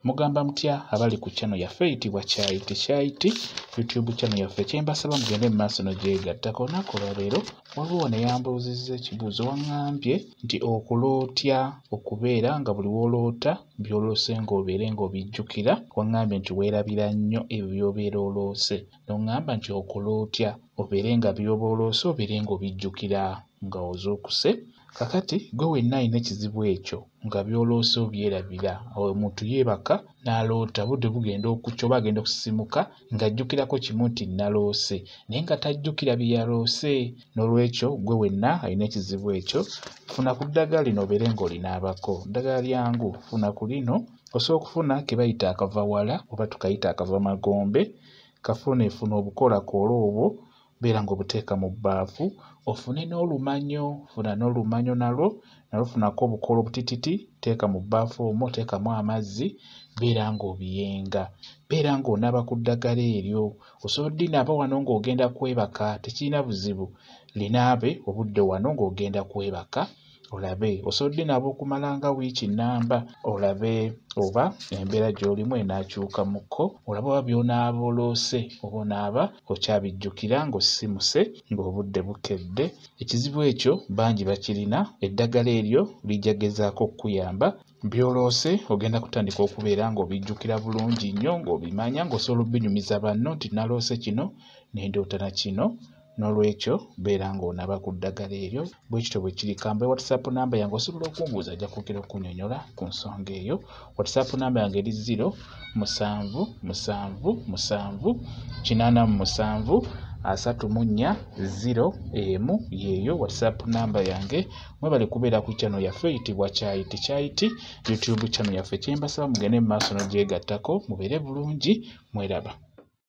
mugamba mutya abali ku channel yaffe eyitibwa Kyayiti YouTube channel yaffe. Kyembasaba mugende mu maaso n'ogyegattako. Olunaku olwaleero waliwo ne yambuuzizza ekibuuzo, waŋŋambye nti okulootya okubeera nga buli w'oloota by'oloose ng'obeere ng'obijjukira, waŋŋambye nti weerabira nnyo ebyo by'obeera oloose. N'oŋŋamba nti okulootya obeere nga by'oba oloose obeere ng'obijjukira nga ozuukuse. Kakati gwe wenna alina ekizibu ekyo nga by'oloose obyerabira. Omuntu yeebaka n'aloota budde bugenda okukya oba agenda okusisimuka ng'ajjukirako kimu nti naloose, naye nga tajjukira bye yaloose. N'olwekyo gwe wenna alina ekizibu ekyo, funa ku ddagala lino obeere ng'olinaabako. Ddagala lyangu, funa ku lino. Osobola okufuna ke bayita akavawala oba tukayita akavamagombe. Kafune, funa obukoolakoola obwo, beera ng'obuteeka mu bbaafu. Ofune n'olumanyo, funa n'olumanyo nalwo funako obukoola obutititi, teeka mu bbaafu omwo, teekamu amazzi, beera ng'obiyenga. Beera ng'onaaba ku ddagala eryo. Osobola oddinaaba wano ng'ogenda kwebaka, tekirina buzibu. Linaabe obudde wano ng'ogenda kwebaka olabe. Osobola oddinaaba okumala nga wiiki nnamba olabe oba embeera gy'olimu enaakyukamuko, olabe oba by'onaaba oloose oba onaaba okyabijjukira ng'osisimuse ng'obudde bukedde. Ekizibu ekyo bangi bakirina. Eddagala eryo lijja gezaako okukuyamba. By'oloose ogenda kutandika okubeera ng'obijjukira bulungi nnyo, ng'obimanya, ng'osobola obinyumiza banno nti naloose kino ne ndoota na kino. N'olwekyo beera ng'onaaba ku ddagala eryo. Bwe kityo bwe kiri. Kamba WhatsApp namba yange osobola okumbuuza, ajja kwogera okunnyonnyola ku nsonga eyo. WhatsApp namba yange eri 0778734 yeeyo WhatsApp namba yange. Mwebale kubeera ku channel yaffe eyitibwa Kyayiti YouTube channel yaffe. Kyembasaba mugende mu maaso n'ogyegattako, mubeere bulungi, mweraba.